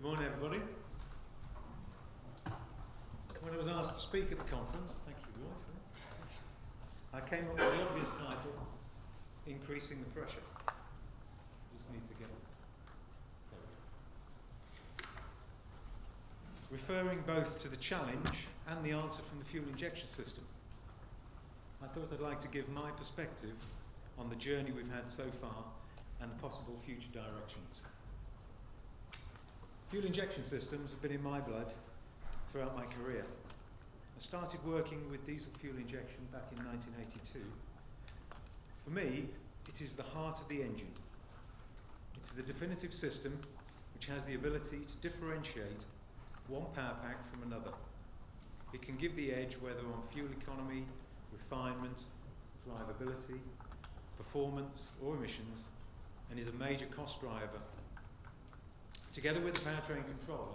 Good morning, everybody. When I was asked to speak at the conference, thank you, Roy, for that. I came up with the obvious title, Increasing the Pressure. Just need to get it. There we go. Referring both to the challenge and the answer from the fuel injection system, I thought I'd like to give my perspective on the journey we've had so far and the possible future directions. Fuel injection systems have been in my blood throughout my career. I started working with diesel fuel injection back in 1982. For me, it is the heart of the engine. It's the definitive system which has the ability to differentiate one power pack from another. It can give the edge whether on fuel economy, refinement, drivability, performance or emissions, and is a major cost driver. Together with the powertrain controller,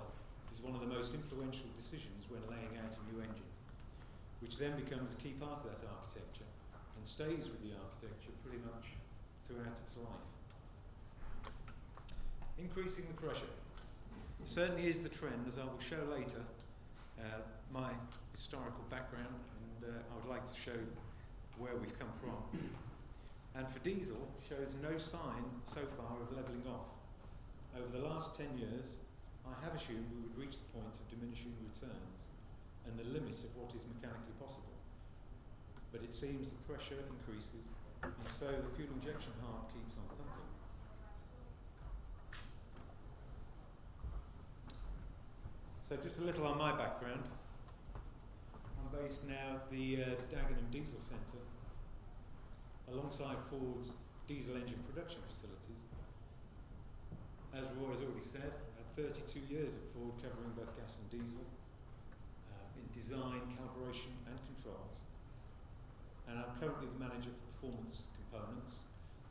is one of the most influential decisions when laying out a new engine, which then becomes a key part of that architecture and stays with the architecture pretty much throughout its life. Increasing the pressure certainly is the trend, as I will show later, my historical background, and I would like to show where we've come from. And for diesel, shows no sign so far of levelling off. Over the last 10 years, I have assumed we would reach the point of diminishing returns and the limit of what is mechanically possible. But it seems the pressure increases, and so the fuel injection heart keeps on pumping. So just a little on my background. I'm based now at the Dagenham Diesel Centre, alongside Ford's diesel engine production facilities. As Roy has already said, I had 32 years at Ford covering both gas and diesel, in design, calibration and controls. And I'm currently the manager for performance components,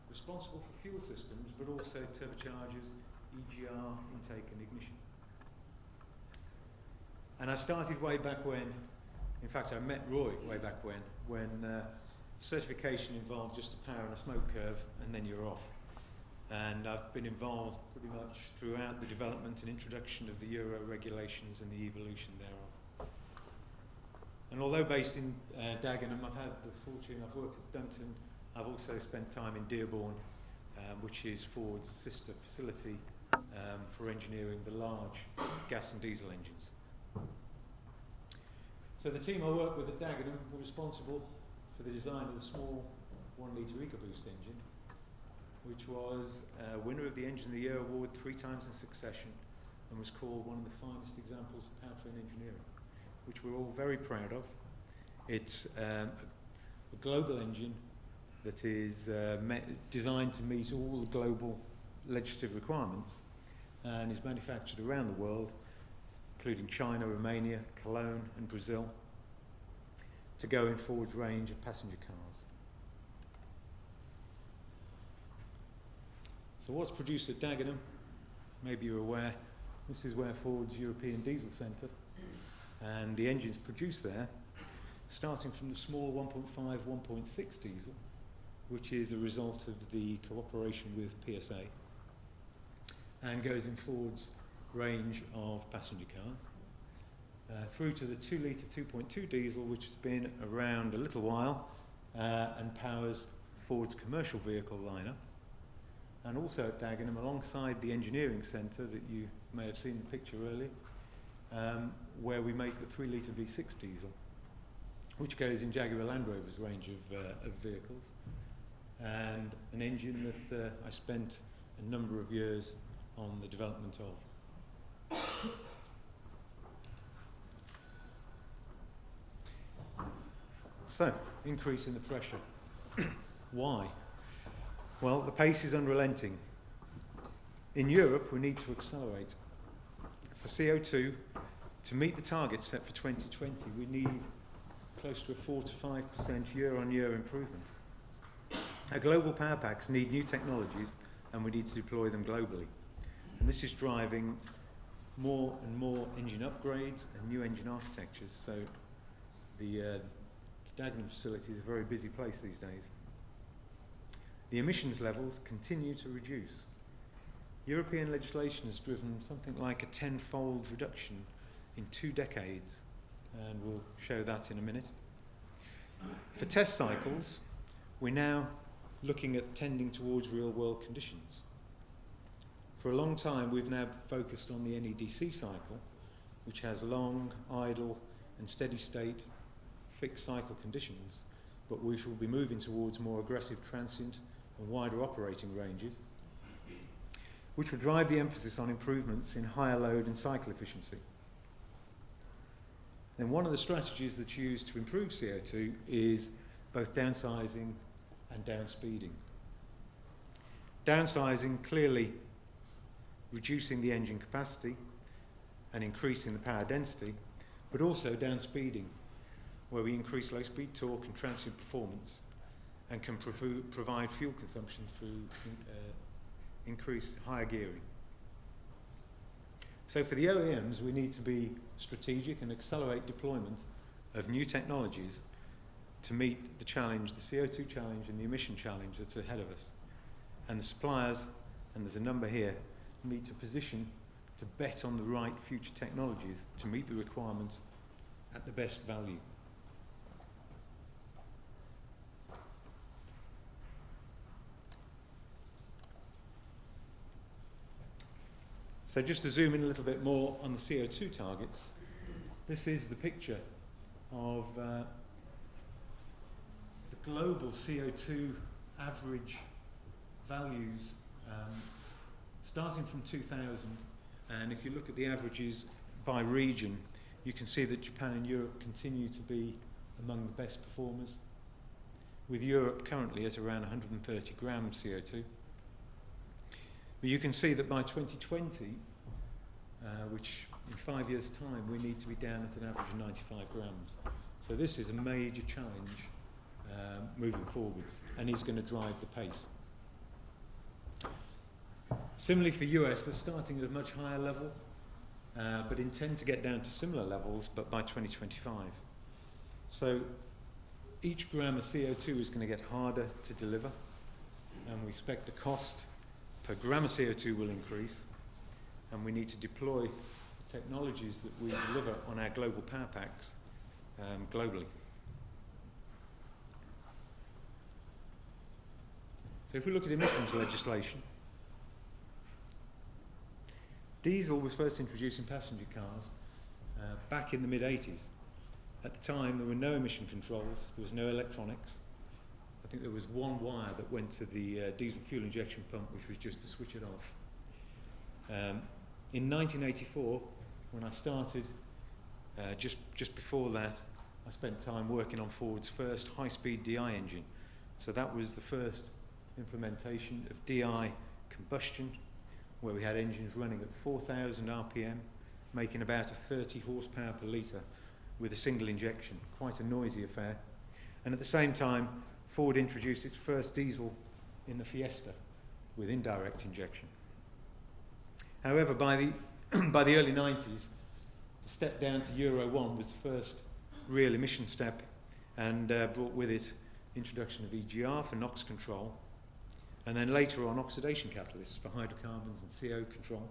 responsible for fuel systems, but also turbochargers, EGR, intake and ignition. And I started way back when, in fact I met Roy way back when certification involved just a power and a smoke curve and then you're off. And I've been involved pretty much throughout the development and introduction of the Euro regulations and the evolution thereof. And although based in Dagenham, I've had the fortune, I've worked at Dunton, I've also spent time in Dearborn, which is Ford's sister facility for engineering the large gas and diesel engines. So the team I work with at Dagenham were responsible for the design of the small 1 litre EcoBoost engine, which was winner of the Engine of the Year award 3 times in succession and was called one of the finest examples of powertrain engineering, which we're all very proud of. It's a global engine that is designed to meet all the global legislative requirements and is manufactured around the world, including China, Romania, Cologne and Brazil, to go in Ford's range of passenger cars. So what's produced at Dagenham? Maybe you're aware, this is where Ford's European Diesel Centre, and the engines produced there, starting from the small 1.5, 1.6 diesel, which is a result of the cooperation with PSA, and goes in Ford's range of passenger cars, through to the 2 litre 2.2 diesel, which has been around a little while and powers Ford's commercial vehicle lineup. And also at Dagenham, alongside the engineering centre that you may have seen the picture earlier, where we make the 3 litre V6 diesel, which goes in Jaguar Land Rover's range of vehicles, and an engine that I spent a number of years on the development of. So, increase in the pressure. Why? Well, the pace is unrelenting. In Europe, we need to accelerate. For CO2, to meet the target set for 2020, we need close to a 4 to 5% year-on-year improvement. Our global power packs need new technologies, and we need to deploy them globally. And this is driving more and more engine upgrades and new engine architectures. So the Dagenham facility is a very busy place these days. The emissions levels continue to reduce. European legislation has driven something like a 10-fold reduction in 2 decades, and we'll show that in a minute. For test cycles, we're now looking at tending towards real-world conditions. For a long time, we've now focused on the NEDC cycle, which has long, idle, and steady-state fixed cycle conditions, but we shall be moving towards more aggressive transient and wider operating ranges, which will drive the emphasis on improvements in higher load and cycle efficiency. Then one of the strategies that's used to improve CO2 is both downsizing and downspeeding. Downsizing, clearly reducing the engine capacity and increasing the power density, but also downspeeding, where we increase low speed torque and transient performance and can provide fuel consumption through increased higher gearing. So for the OEMs, we need to be strategic and accelerate deployment of new technologies to meet the challenge, the CO2 challenge and the emission challenge that's ahead of us. And the suppliers, and there's a number here, need to position to bet on the right future technologies to meet the requirements at the best value. So just to zoom in a little bit more on the CO2 targets, this is the picture of the global CO2 average values starting from 2000, and if you look at the averages by region, you can see that Japan and Europe continue to be among the best performers, with Europe currently at around 130 grams CO2. But you can see that by 2020, which in 5 years' time, we need to be down at an average of 95 grams. So this is a major challenge moving forwards, and is going to drive the pace. Similarly for US, they're starting at a much higher level, but intend to get down to similar levels, but by 2025. So each gram of CO2 is going to get harder to deliver, and we expect the cost per gram of CO2 will increase, and we need to deploy the technologies that we deliver on our global power packs globally. So if we look at emissions legislation, diesel was first introduced in passenger cars back in the mid-80s. At the time, there were no emission controls, there was no electronics. I think there was one wire that went to the diesel fuel injection pump, which was just to switch it off. In 1984, when I started, just before that, I spent time working on Ford's first high-speed DI engine. So that was the first implementation of DI combustion, where we had engines running at 4,000 RPM, making about a 30 horsepower per litre with a single injection, quite a noisy affair. And at the same time, Ford introduced its first diesel in the Fiesta with indirect injection. However, by the early 90s, the step down to Euro 1 was the first real emission step, and brought with it introduction of EGR for NOx control, and then later on oxidation catalysts for hydrocarbons and CO control.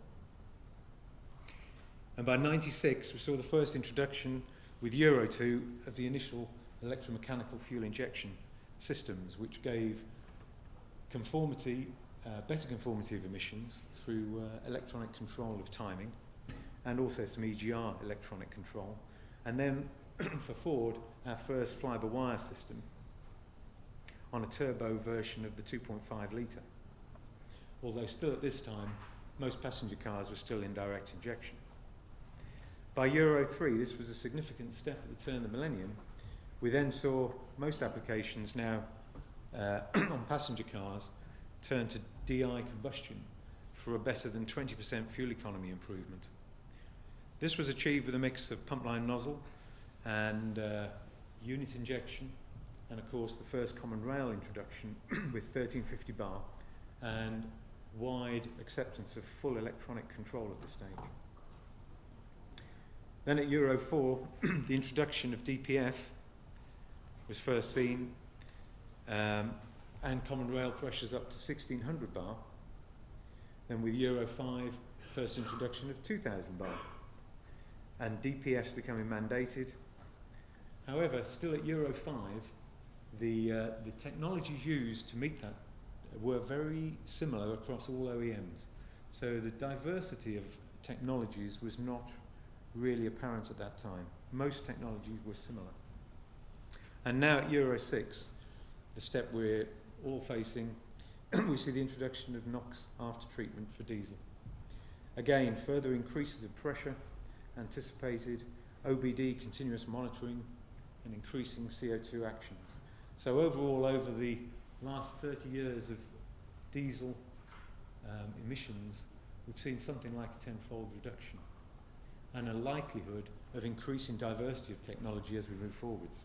And by 96, we saw the first introduction with Euro 2 of the initial electromechanical fuel injection systems, which gave conformity, better conformity of emissions through electronic control of timing, and also some EGR electronic control. And then for Ford, our first fly-by-wire system on a turbo version of the 2.5 litre. Although still at this time, most passenger cars were still in direct injection. By Euro 3, this was a significant step at the turn of the millennium. We then saw most applications now on passenger cars turn to DI combustion for a better than 20% fuel economy improvement. This was achieved with a mix of pump line nozzle and unit injection, and of course the first common rail introduction with 1350 bar and wide acceptance of full electronic control at this stage. Then at Euro 4, the introduction of DPF was first seen, and common rail pressures up to 1600 bar. Then with Euro 5, first introduction of 2,000 bar. And DPFs becoming mandated. However, still at Euro 5, the technologies used to meet that were very similar across all OEMs. So the diversity of technologies was not really apparent at that time. Most technologies were similar. And now at Euro 6, the step we're all facing, we see the introduction of NOx after treatment for diesel. Again, further increases of pressure, anticipated, OBD continuous monitoring, and increasing CO2 actions. So overall, over the last 30 years of diesel emissions, we've seen something like a 10-fold reduction and a likelihood of increasing diversity of technology as we move forwards.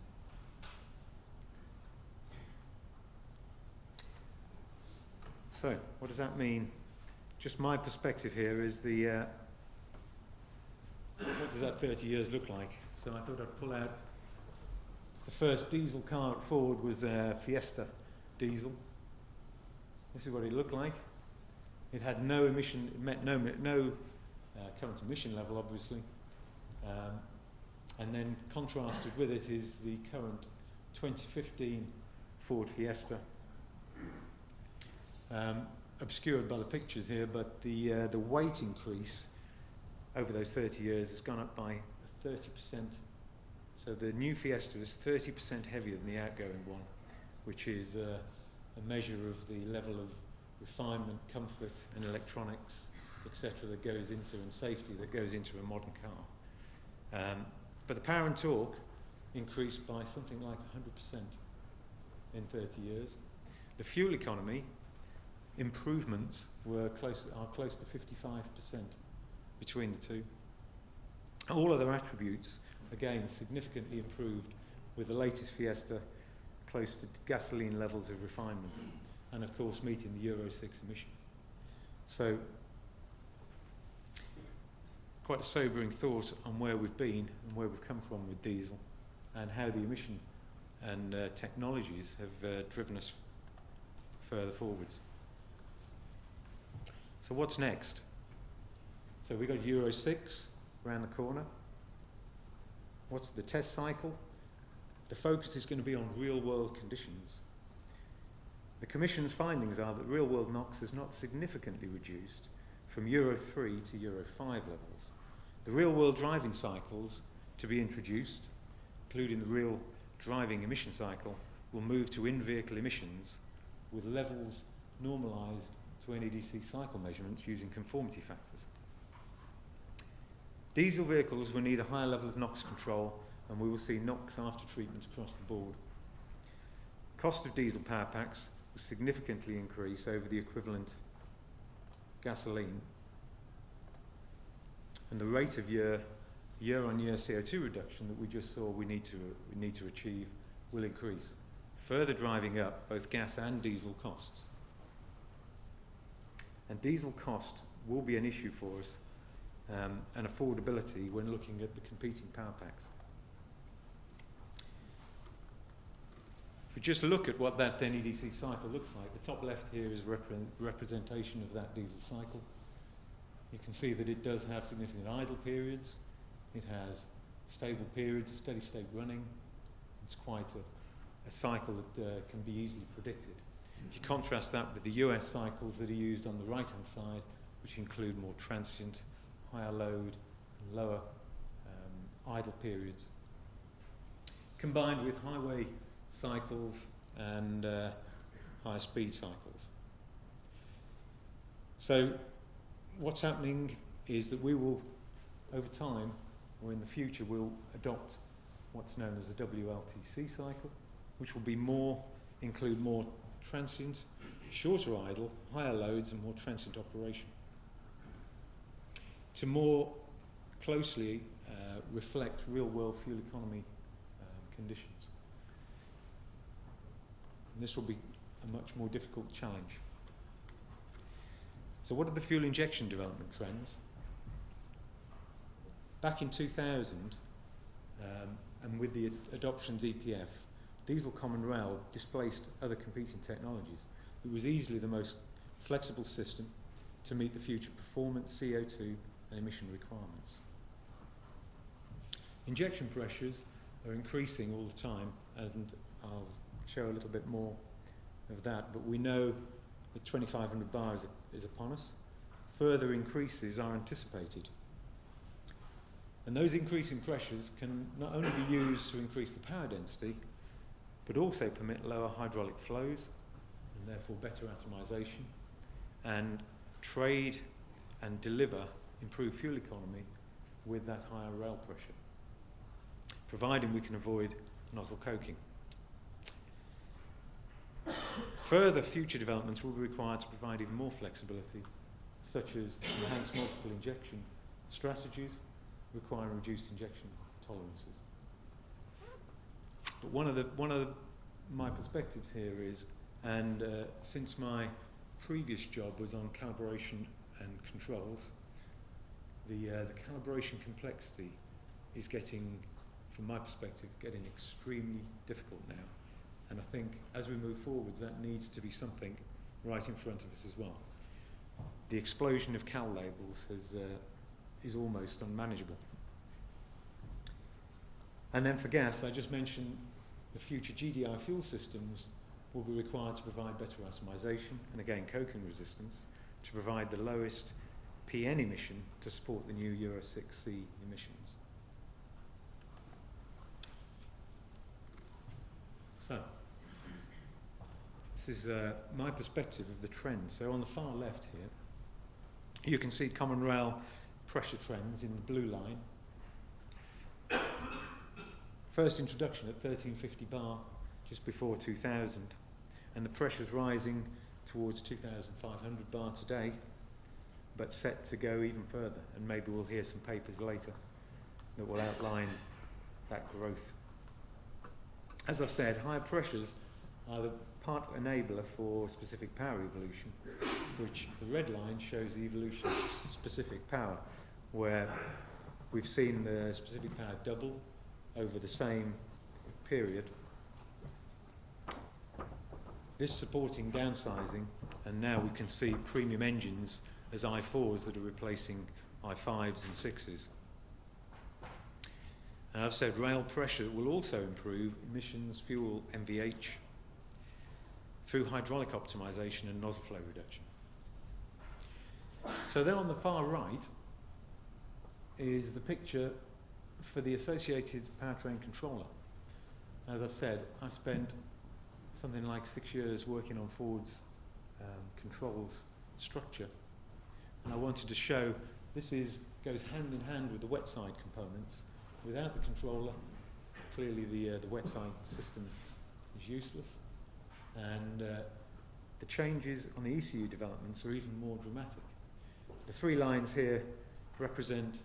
So, what does that mean? Just my perspective here is what does that 30 years look like? So I thought I'd pull out the first diesel car at Ford was a Fiesta diesel. This is what it looked like. It had no emission, it met no current emission level, obviously. And then contrasted with it is the current 2015 Ford Fiesta. Obscured by the pictures here, but the weight increase over those 30 years has gone up by 30%. So the new Fiesta is 30% heavier than the outgoing one, which is a measure of the level of refinement, comfort and electronics, etc. that goes into, and safety that goes into a modern car. But the power and torque increased by something like 100% in 30 years. The fuel economy improvements are close to 55% between the two. All other attributes, again, significantly improved with the latest Fiesta close to gasoline levels of refinement, and of course meeting the Euro 6 emission. So, quite a sobering thought on where we've been and where we've come from with diesel, and how the emission and technologies have driven us further forwards. So what's next? So we've got Euro 6 around the corner. What's the test cycle? The focus is going to be on real-world conditions. The Commission's findings are that real-world NOx is not significantly reduced from Euro 3 to Euro 5 levels. The real-world driving cycles to be introduced, including the real driving emission cycle, will move to in-vehicle emissions with levels normalised to NEDC cycle measurements using conformity factors. Diesel vehicles will need a higher level of NOx control, and we will see NOx after treatment across the board. Cost of diesel power packs will significantly increase over the equivalent gasoline, and the rate of year-on-year CO2 reduction that we just saw we need to achieve will increase, further driving up both gas and diesel costs. And diesel cost will be an issue for us, and affordability when looking at the competing power packs. If we just look at what that NEDC cycle looks like, the top left here is representation of that diesel cycle. You can see that it does have significant idle periods. It has stable periods, steady state running. It's quite a cycle that can be easily predicted. If you contrast that with the US cycles that are used on the right-hand side, which include more transient, higher load, and lower idle periods, combined with highway cycles and higher speed cycles. So what's happening is that we will, over time, or in the future, we'll adopt what's known as the WLTC cycle, which will include more transient, shorter idle, higher loads and more transient operation, to more closely reflect real-world fuel economy conditions. And this will be a much more difficult challenge. So what are the fuel injection development trends? Back in 2000, and with the adoption of DPF, diesel common rail displaced other competing technologies. It was easily the most flexible system, to meet the future performance, CO2 and emission requirements. Injection pressures are increasing all the time, and I'll show a little bit more of that, but we know that 2500 bar is upon us. Further increases are anticipated. And those increasing pressures can not only be used to increase the power density, but also permit lower hydraulic flows, and therefore better atomization, and trade and deliver improved fuel economy with that higher rail pressure, providing we can avoid nozzle coking. Further future developments will be required to provide even more flexibility, such as enhanced multiple injection strategies requiring reduced injection tolerances. But one of my perspectives here is, and since my previous job was on calibration and controls, the calibration complexity is getting, from my perspective, getting extremely difficult now. And I think as we move forward, that needs to be something right in front of us as well. The explosion of cal labels is almost unmanageable. And then for gas, I just mentioned the future GDI fuel systems will be required to provide better atomization and again coking resistance to provide the lowest PN emission to support the new Euro 6C emissions. So, this is my perspective of the trend. So on the far left here, you can see common rail pressure trends in the blue line. First introduction at 1350 bar just before 2000, and the pressure's rising towards 2500 bar today, but set to go even further, and maybe we'll hear some papers later that will outline that growth. As I've said, higher pressures are the part enabler for specific power evolution, which the red line shows the evolution of specific power, where we've seen the specific power double over the same period. This supporting downsizing, and now we can see premium engines as I4s that are replacing I5s and 6s. And I've said rail pressure will also improve emissions, fuel, MVH through hydraulic optimization and nozzle flow reduction. So then on the far right is the picture for the associated powertrain controller. As I've said, I spent something like 6 years working on Ford's controls structure, and I wanted to show this goes hand in hand with the wet side components. Without the controller, clearly the wet side system is useless, and the changes on the ECU developments are even more dramatic. The three lines here represent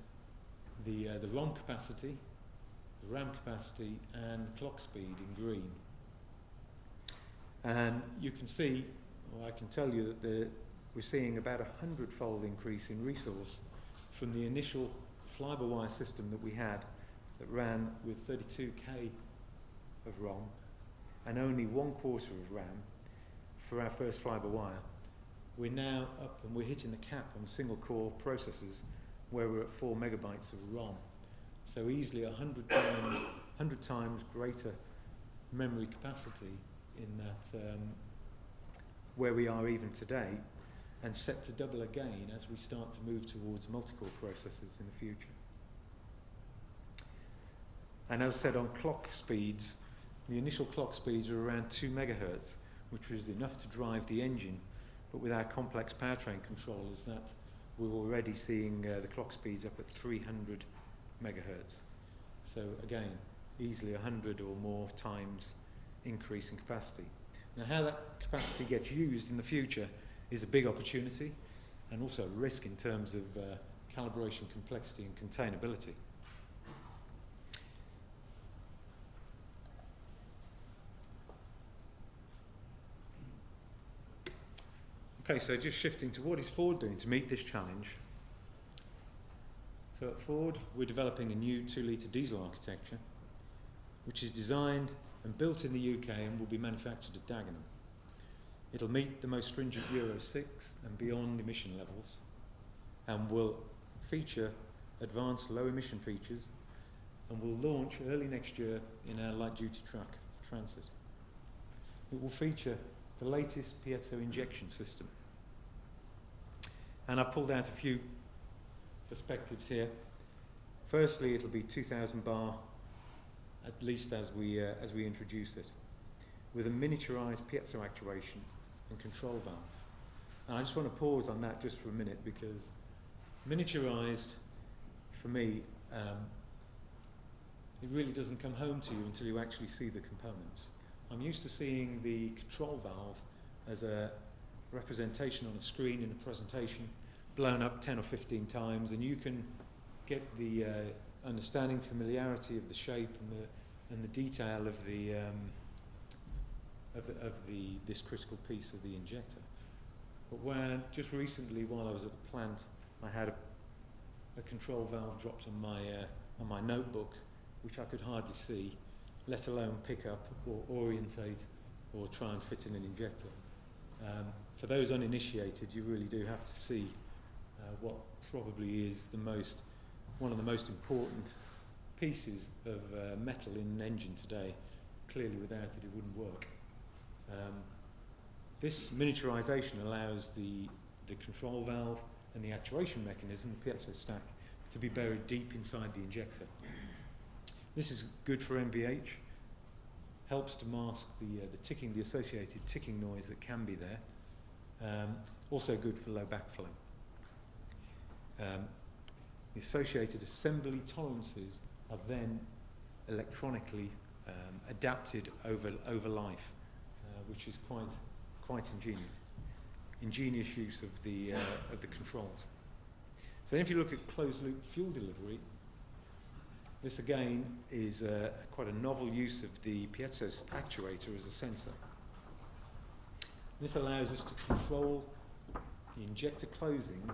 the ROM capacity, the RAM capacity, and clock speed in green. And you can see, or I can tell you that we're seeing about 100-fold increase in resource from the initial fibre wire system that we had that ran with 32K of ROM and only 1/4 of RAM for our first fibre wire. We're now up and we're hitting the cap on single core processors where we're at 4 megabytes of ROM. So easily 100 times greater memory capacity in that where we are even today, and set to double again as we start to move towards multi-core processors in the future. And as I said, on clock speeds, the initial clock speeds are around 2 megahertz, which was enough to drive the engine, but with our complex powertrain controllers, that we're already seeing the clock speeds up at 300 megahertz. So again, easily 100 or more times increase in capacity. Now, how that capacity gets used in the future is a big opportunity and also a risk in terms of calibration complexity and containability. Okay, so just shifting to what is Ford doing to meet this challenge. So at Ford, we're developing a new 2-litre diesel architecture, which is designed and built in the UK and will be manufactured at Dagenham. It'll meet the most stringent Euro 6 and beyond emission levels, and will feature advanced low emission features, and will launch early next year in our light duty truck Transit. It will feature the latest piezo injection system. And I've pulled out a few perspectives here. Firstly, it'll be 2,000 bar, at least as we introduce it, with a miniaturized piezo actuation and control valve. And I just want to pause on that just for a minute, because miniaturized, for me, it really doesn't come home to you until you actually see the components. I'm used to seeing the control valve as a representation on a screen in a presentation, blown up 10 or 15 times, and you can get the understanding, familiarity of the shape and the detail of this critical piece of the injector. But when just recently, while I was at the plant, I had a control valve dropped on my notebook, which I could hardly see, let alone pick up or orientate or try and fit in an injector. For those uninitiated, you really do have to see what probably is one of the most important pieces of metal in an engine today. Clearly, without it, it wouldn't work. This miniaturization allows the control valve and the actuation mechanism, the piezo stack, to be buried deep inside the injector. This is good for MVH, helps to mask the associated ticking noise that can be there. Also good for low backflow. The associated assembly tolerances are then electronically adapted over life, which is quite ingenious use of the controls. So then if you look at closed loop fuel delivery, this again is quite a novel use of the piezo actuator as a sensor. This allows us to control the injector closing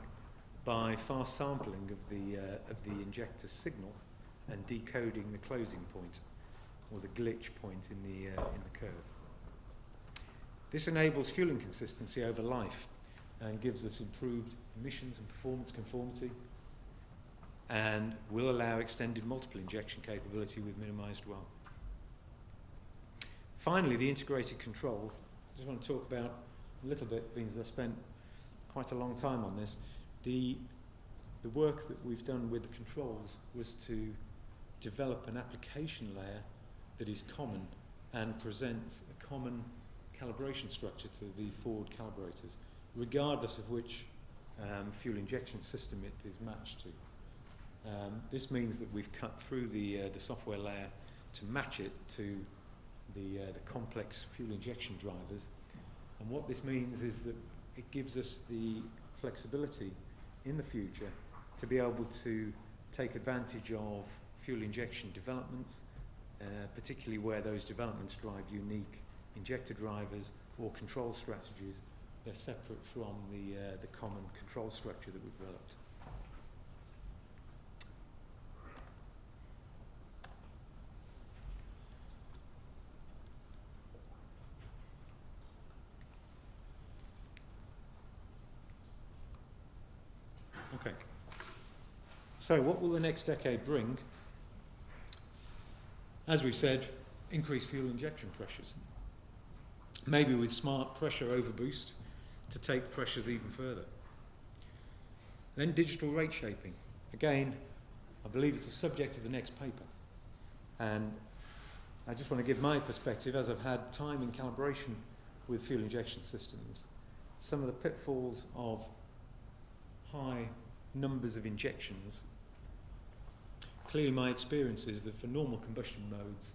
by fast sampling of the injector signal and decoding the closing point, or the glitch point in the curve. This enables fueling consistency over life and gives us improved emissions and performance conformity, and will allow extended multiple injection capability with minimized dwell. Finally, the integrated controls. I just want to talk about a little bit, because I spent quite a long time on this. The work that we've done with the controls was to develop an application layer that is common and presents a common calibration structure to the forward calibrators, regardless of which fuel injection system it is matched to. This means that we've cut through the software layer to match it to the complex fuel injection drivers. And what this means is that it gives us the flexibility in the future to be able to take advantage of fuel injection developments, particularly where those developments drive unique injector drivers or control strategies. They're separate from the common control structure that we've developed. Okay. So what will the next decade bring? As we've said, increased fuel injection pressures. Maybe with smart pressure overboost to take pressures even further. Then digital rate shaping. Again, I believe it's the subject of the next paper. And I just want to give my perspective, as I've had time in calibration with fuel injection systems. Some of the pitfalls of high numbers of injections. Clearly my experience is that for normal combustion modes,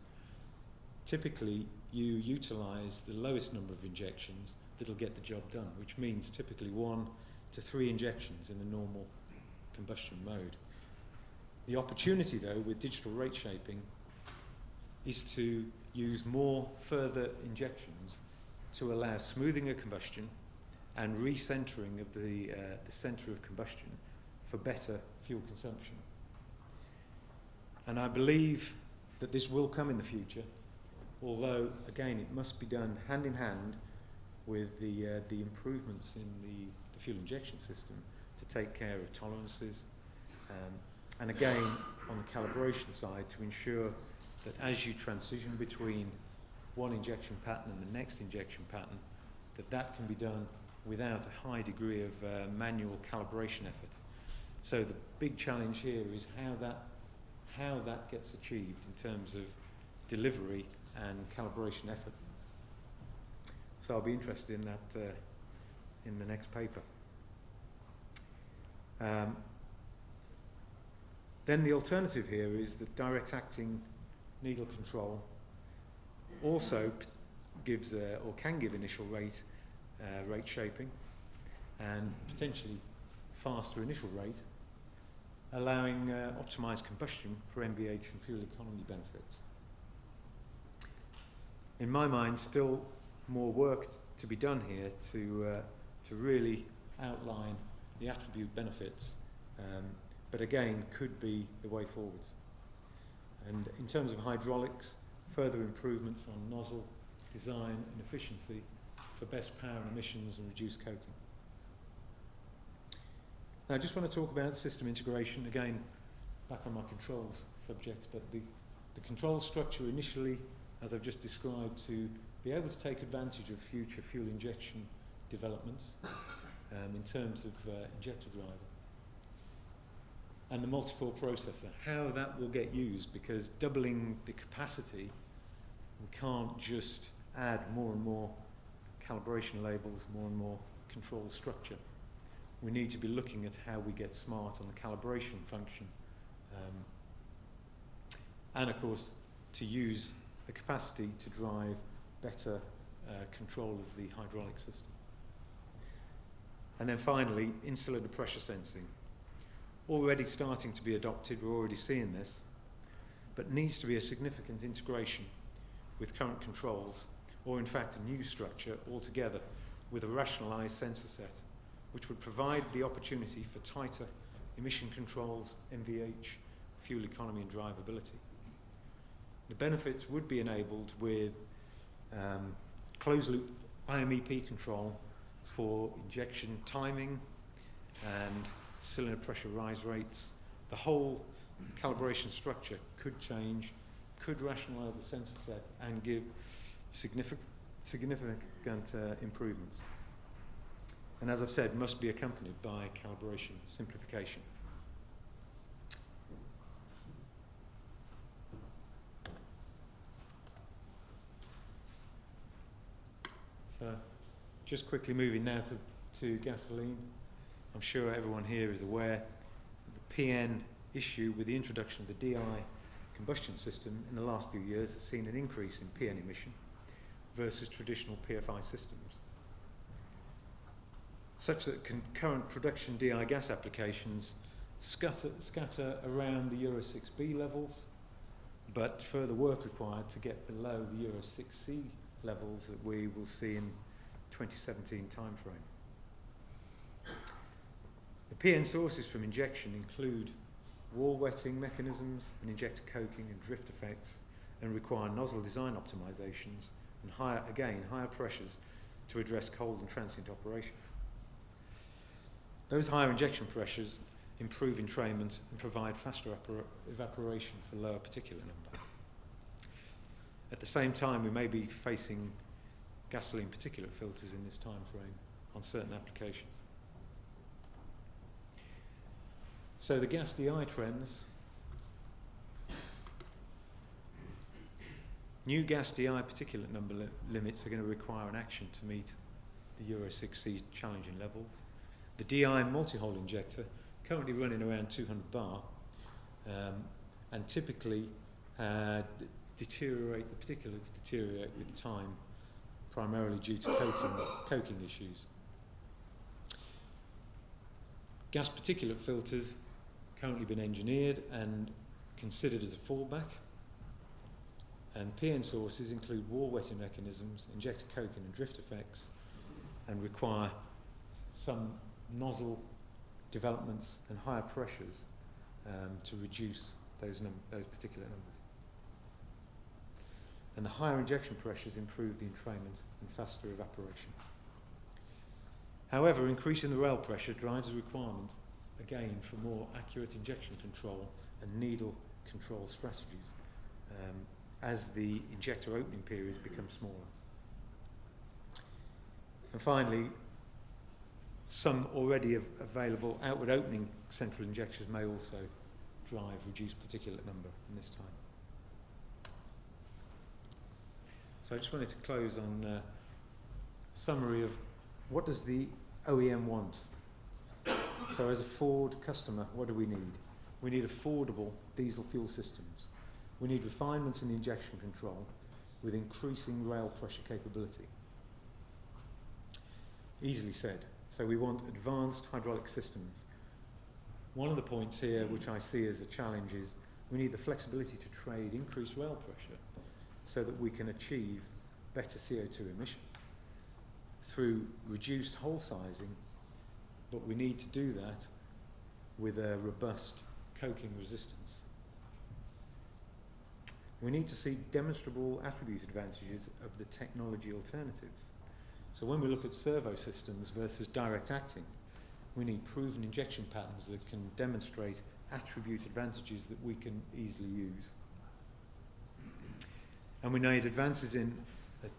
typically you utilise the lowest number of injections that'll get the job done, which means typically 1 to 3 injections in the normal combustion mode. The opportunity though with digital rate shaping is to use more further injections to allow smoothing of combustion and recentering of the centre of combustion for better fuel consumption. And I believe that this will come in the future, although again it must be done hand in hand with the improvements in the fuel injection system to take care of tolerances, and again on the calibration side to ensure that as you transition between one injection pattern and the next injection pattern, that can be done without a high degree of manual calibration effort. So the big challenge here is how that gets achieved in terms of delivery and calibration effort. So I'll be interested in that in the next paper. Then the alternative here is that direct acting needle control also gives or can give initial rate shaping and potentially faster initial rate, allowing optimized combustion for MVH and fuel economy benefits. In my mind, still more work to be done here to really outline the attribute benefits, but again could be the way forwards. And in terms of hydraulics, further improvements on nozzle design and efficiency for best power and emissions and reduced coating. Now I just want to talk about system integration, again back on my controls subject, but the control structure initially, as I've just described, to be able to take advantage of future fuel injection developments in terms of injector driver. And the multi-core processor, how that will get used, because doubling the capacity, we can't just add more and more calibration labels, more and more control structure. We need to be looking at how we get smart on the calibration function, and of course to use the capacity to drive better control of the hydraulic system. And then finally, in-cylinder pressure sensing. Already starting to be adopted, we're already seeing this, but needs to be a significant integration with current controls, or in fact a new structure altogether with a rationalised sensor set, which would provide the opportunity for tighter emission controls, MVH, fuel economy and drivability. The benefits would be enabled with closed-loop IMEP control for injection timing and cylinder pressure rise rates. The whole calibration structure could change, could rationalise the sensor set and give significant improvements. And as I've said, must be accompanied by calibration simplification. So, just quickly moving now to gasoline. I'm sure everyone here is aware the PN issue with the introduction of the DI combustion system in the last few years has seen an increase in PN emission versus traditional PFI systems, such that current production DI gas applications scatter around the Euro 6B levels, but further work required to get below the Euro 6C levels that we will see in 2017 timeframe. The PN sources from injection include wall wetting mechanisms and injector coking and drift effects, and require nozzle design optimizations and higher pressures to address cold and transient operation. Those higher injection pressures improve entrainment and provide faster evaporation for lower particulate number. At the same time, we may be facing gasoline particulate filters in this time frame on certain applications. So the gas DI trends. New gas DI particulate number limits are going to require an action to meet the Euro 6C challenging levels. The DI multi-hole injector, currently running around 200 bar, and typically the particulates deteriorate with time, primarily due to coking issues. Gas particulate filters currently been engineered and considered as a fallback, and PN sources include wall wetting mechanisms, injector coking and drift effects, and require some nozzle developments and higher pressures to reduce those particular numbers. And the higher injection pressures improve the entrainment and faster evaporation. However, increasing the rail pressure drives a requirement, again, for more accurate injection control and needle control strategies as the injector opening periods become smaller. And finally, some already available outward opening central injectors may also drive reduced particulate number in this time. So I just wanted to close on a summary of what does the OEM want. So as a Ford customer, what do we need? We need affordable diesel fuel systems. We need refinements in the injection control with increasing rail pressure capability. Easily said. So we want advanced hydraulic systems. One of the points here which I see as a challenge is we need the flexibility to trade increased rail pressure so that we can achieve better CO2 emission through reduced hole sizing, but we need to do that with a robust coking resistance. We need to see demonstrable attribute advantages of the technology alternatives. So when we look at servo systems versus direct acting, we need proven injection patterns that can demonstrate attribute advantages that we can easily use. And we need advances in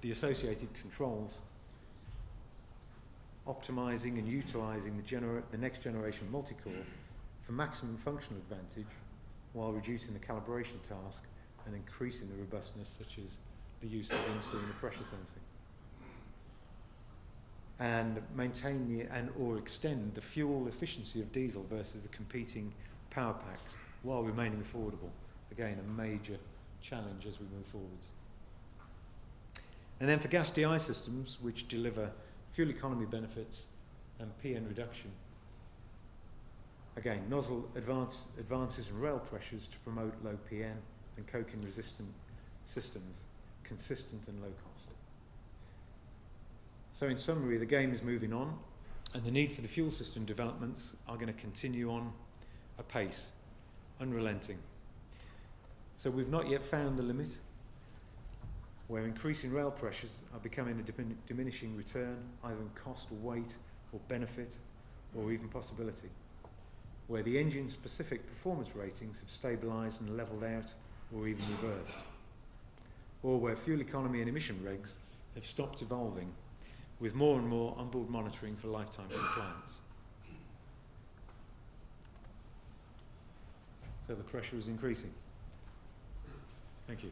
the associated controls, optimizing and utilizing the next generation multi-core for maximum functional advantage while reducing the calibration task and increasing the robustness, such as the use of insulin and pressure sensing. And maintain or extend the fuel efficiency of diesel versus the competing power packs while remaining affordable. Again, a major challenge as we move forwards. And then for gas DI systems, which deliver fuel economy benefits and PN reduction, again, nozzle advances in rail pressures to promote low PN and coking resistant systems, consistent and low cost. So in summary, the game is moving on, and the need for the fuel system developments are going to continue on apace, unrelenting. So we've not yet found the limit, where increasing rail pressures are becoming a diminishing return, either in cost or weight or benefit or even possibility, where the engine-specific performance ratings have stabilised and levelled out or even reversed, or where fuel economy and emission regs have stopped evolving, with more and more onboard monitoring for lifetime compliance. So the pressure is increasing. Thank you.